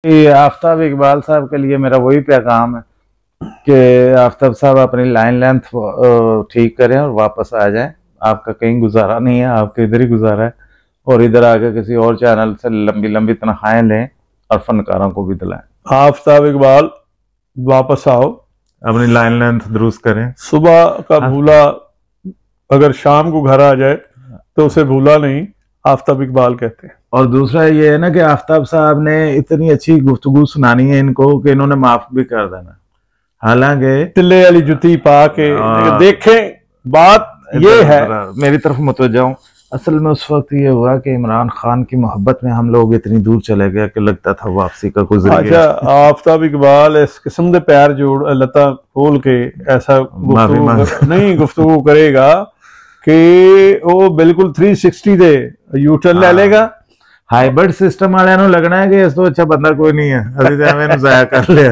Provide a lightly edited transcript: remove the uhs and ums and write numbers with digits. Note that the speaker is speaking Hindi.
आफ्ताब इकबाल साहब के लिए मेरा वही पैगाम है कि आफ्ताब साहब अपनी लाइन लेंथ ठीक करें और वापस आ जाएं। आपका कहीं गुजारा नहीं है, आपके इधर ही गुजारा है, और इधर आके किसी और चैनल से लंबी लंबी तनख्वाहें लें और फनकारों को भी दिलाएं। आफ्ताब इकबाल वापस आओ, अपनी लाइन लेंथ दुरुस्त करें। सुबह का भूला अगर शाम को घर आ जाए तो उसे भूला नहीं, आफ्ताब इकबाल कहते हैं। और दूसरा ये है ना कि आफ्ताब साहब ने इतनी अच्छी गुफ्तगू सुनानी है इनको कि इन्होंने माफ भी कर देना। हालांकि तिल्ले वाली जुती पा के देखें, बात ये है, मेरी तरफ मुतवज्जा हूं। असल में उस वक्त ये हुआ कि इमरान खान की मोहब्बत में हम लोग इतनी दूर चले गए कि लगता था वापसी का कुछ जरिया। अच्छा, आफ्ताब इकबाल इस किस्म के पैर जोड़ लता खोल के ऐसा गुफ्तगू करेगा कि वो बिल्कुल 360 दे यूटर्न ले लेगा। हाइब्रिड सिस्टम वाले लगना है कि इस तो अच्छा बंदा कोई नहीं है, अभी तो हमें जाया कर ले।